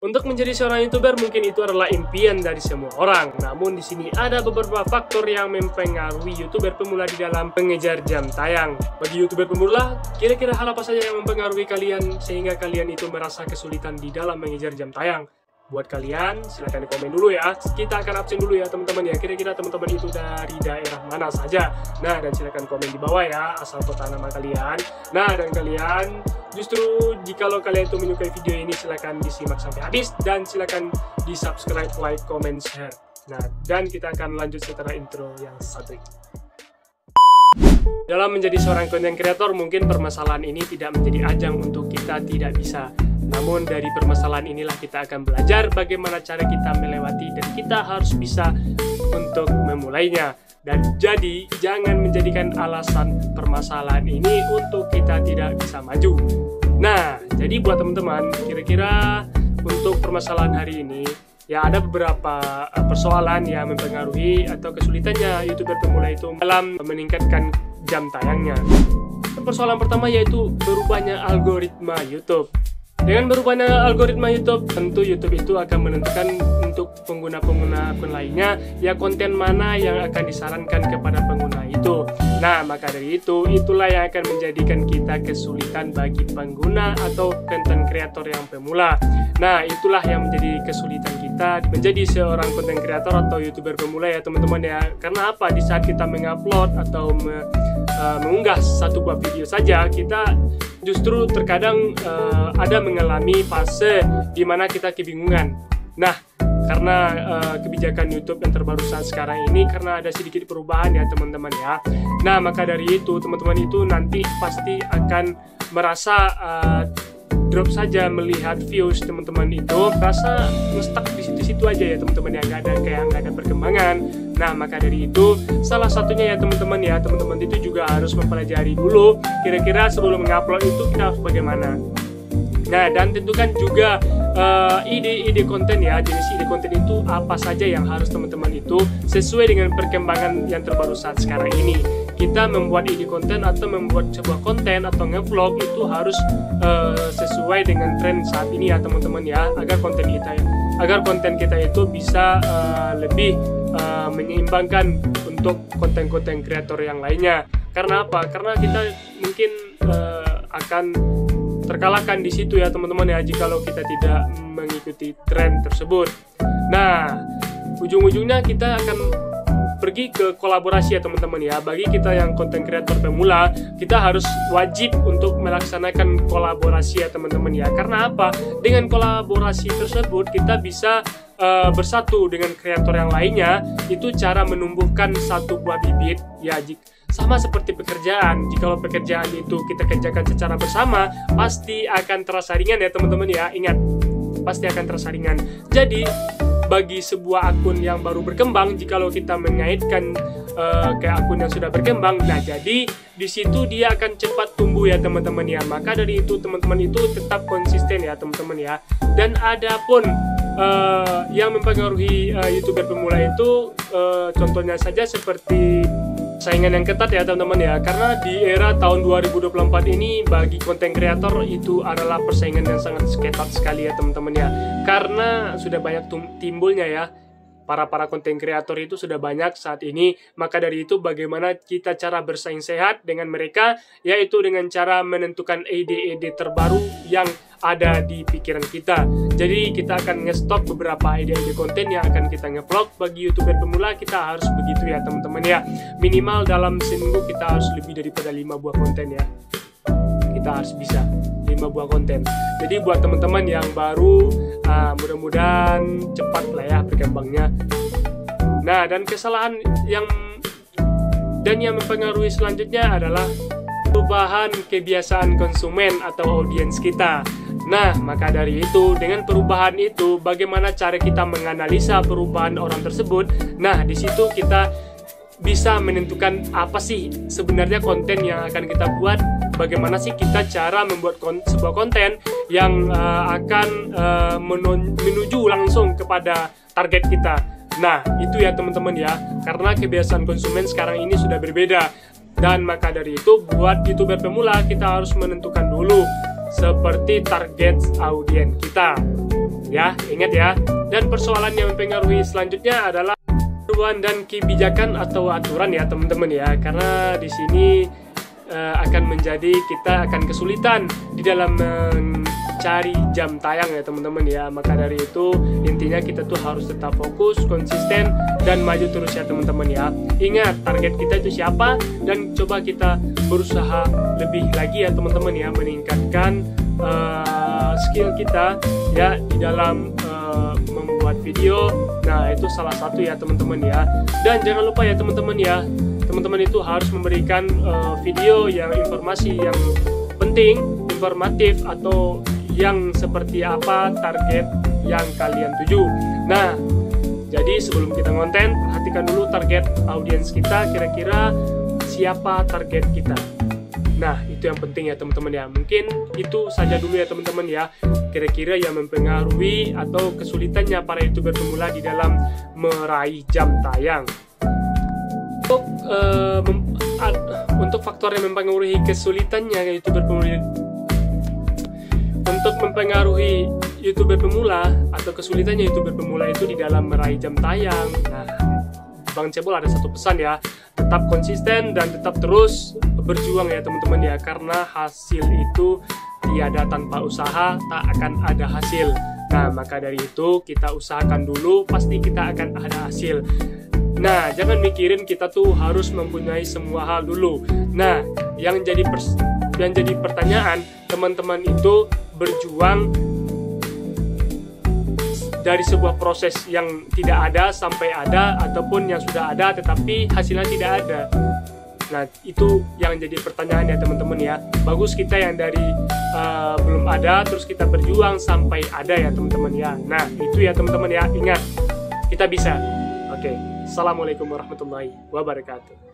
Untuk menjadi seorang YouTuber mungkin itu adalah impian dari semua orang. Namun di sini ada beberapa faktor yang mempengaruhi YouTuber pemula di dalam mengejar jam tayang. Bagi YouTuber pemula, kira-kira hal apa saja yang mempengaruhi kalian sehingga kalian itu merasa kesulitan di dalam mengejar jam tayang? Buat kalian, silahkan komen dulu ya. Kita akan absen dulu ya teman-teman ya. Kira-kira teman-teman itu dari daerah mana saja. Nah, dan silahkan komen di bawah ya, asal kota nama kalian. Nah, dan kalian justru jikalau kalian itu menyukai video ini, silahkan disimak sampai habis. Dan silahkan di subscribe, like, comment, share. Nah, dan kita akan lanjut setelah intro yang satu ini. Dalam menjadi seorang content creator, mungkin permasalahan ini tidak menjadi ajang untuk kita tidak bisa. Namun dari permasalahan inilah kita akan belajar bagaimana cara kita melewati dan kita harus bisa untuk memulainya. Dan jadi jangan menjadikan alasan permasalahan ini untuk kita tidak bisa maju. Nah, jadi buat teman-teman, kira-kira untuk permasalahan hari ini, ya ada beberapa persoalan yang mempengaruhi atau kesulitannya YouTuber pemula itu dalam meningkatkan jam tayangnya. Persoalan pertama yaitu berubahnya algoritma YouTube. Dengan berubahnya algoritma YouTube, tentu YouTube itu akan menentukan untuk pengguna-pengguna akun lainnya, ya konten mana yang akan disarankan kepada pengguna itu. Nah, maka dari itu, itulah yang akan menjadikan kita kesulitan bagi pengguna atau konten kreator yang pemula. Nah, itulah yang menjadi kesulitan kita menjadi seorang konten kreator atau YouTuber pemula ya teman-teman ya. Karena apa? Di saat kita mengupload atau mengunggah satu buah video saja, kita justru terkadang ada mengalami fase di mana kita kebingungan. Nah, karena kebijakan YouTube yang terbaru saat sekarang ini, karena ada sedikit perubahan ya teman-teman ya. Nah, maka dari itu teman-teman itu nanti pasti akan merasa drop saja melihat views teman-teman itu, rasa nge-stuck di situ-situ aja ya teman-teman ya, nggak ada perkembangan. Nah, maka dari itu salah satunya ya teman-teman itu juga harus mempelajari dulu kira-kira sebelum mengupload itu kita harus bagaimana. Nah, dan tentukan juga ide-ide konten ya, jenis ide konten itu apa saja yang harus teman-teman itu sesuai dengan perkembangan yang terbaru saat sekarang ini. Kita membuat ide konten atau membuat sebuah konten atau nge-vlog itu harus sesuai dengan tren saat ini ya teman-teman ya, agar konten kita itu bisa lebih menyeimbangkan untuk konten-konten kreator yang lainnya. Karena apa? Karena kita mungkin akan terkalahkan di situ ya teman-teman ya, jikalau kita tidak mengikuti tren tersebut. Nah, ujung-ujungnya kita akan pergi ke kolaborasi ya teman-teman ya. Bagi kita yang konten kreator pemula, kita harus wajib untuk melaksanakan kolaborasi ya teman-teman ya. Karena apa? Dengan kolaborasi tersebut kita bisa bersatu dengan kreator yang lainnya. Itu cara menumbuhkan satu buah bibit ya. Sama seperti pekerjaan, jikalau pekerjaan itu kita kerjakan secara bersama, pasti akan terasa ringan ya teman-teman ya. Ingat, pasti akan terasa ringan. Jadi bagi sebuah akun yang baru berkembang, jikalau kita mengaitkan ke akun yang sudah berkembang, nah jadi di situ dia akan cepat tumbuh ya teman-teman ya. Maka dari itu teman-teman itu tetap konsisten ya teman-teman ya. Dan ada pun yang mempengaruhi YouTuber pemula itu contohnya saja seperti saingan yang ketat ya teman-teman ya. Karena di era tahun 2024 ini bagi konten kreator itu adalah persaingan yang sangat ketat sekali ya teman-teman ya. Karena sudah banyak timbulnya ya para konten kreator itu sudah banyak saat ini. Maka dari itu bagaimana kita cara bersaing sehat dengan mereka, yaitu dengan cara menentukan ide-ide terbaru yang ada di pikiran kita. Jadi kita akan nge-stok beberapa ide-ide konten yang akan kita nge-vlog. Bagi YouTuber pemula kita harus begitu ya teman-teman ya. Minimal dalam seminggu kita harus lebih daripada 5 buah konten ya. Kita harus bisa 5 buah konten. Jadi buat teman-teman yang baru, mudah-mudahan cepat lah ya berkembangnya. Nah, dan kesalahan yang mempengaruhi selanjutnya adalah perubahan kebiasaan konsumen atau audiens kita. Nah, maka dari itu, dengan perubahan itu, bagaimana cara kita menganalisa perubahan orang tersebut? Nah, di situ kita bisa menentukan apa sih sebenarnya konten yang akan kita buat. Bagaimana sih kita cara membuat sebuah konten yang akan menuju langsung kepada target kita. Nah, itu ya teman-teman ya, karena kebiasaan konsumen sekarang ini sudah berbeda. Dan maka dari itu, buat YouTuber pemula kita harus menentukan dulu seperti target audiens kita. Ya, ingat ya. Dan persoalan yang mempengaruhi selanjutnya adalah aturan dan kebijakan atau aturan ya teman-teman ya. Karena di sini akan menjadi kita akan kesulitan di dalam mencari jam tayang ya teman-teman ya. Maka dari itu intinya kita tuh harus tetap fokus, konsisten, dan maju terus ya teman-teman ya. Ingat target kita itu siapa, dan coba kita berusaha lebih lagi ya teman-teman ya, meningkatkan skill kita ya di dalam membuat video. Nah itu salah satu ya teman-teman ya. Dan jangan lupa ya teman-teman ya, teman-teman itu harus memberikan video yang informasi yang penting, informatif, atau yang seperti apa target yang kalian tuju. Nah jadi sebelum kita konten, perhatikan dulu target audiens kita, kira-kira siapa target kita. Nah itu yang penting ya teman-teman ya. Mungkin itu saja dulu ya teman-teman ya, kira-kira yang mempengaruhi atau kesulitannya para YouTuber pemula di dalam meraih jam tayang. Untuk faktor yang mempengaruhi kesulitannya YouTuber pemula, untuk mempengaruhi YouTuber pemula atau kesulitannya YouTuber pemula itu di dalam meraih jam tayang. Nah Bang Cebol ada satu pesan ya, tetap konsisten dan tetap terus berjuang ya teman-teman ya, karena hasil itu tiada tanpa usaha tak akan ada hasil. Nah maka dari itu kita usahakan dulu, pasti kita akan ada hasil. Nah jangan mikirin kita tuh harus mempunyai semua hal dulu. Nah yang jadi pertanyaan, teman-teman itu berjuang dari sebuah proses yang tidak ada sampai ada, ataupun yang sudah ada tetapi hasilnya tidak ada. Nah itu yang jadi pertanyaan ya teman-teman ya. Bagus kita yang dari belum ada terus kita berjuang sampai ada ya teman-teman ya. Nah itu ya teman-teman ya, ingat kita bisa. Oke, assalamualaikum warahmatullahi wabarakatuh.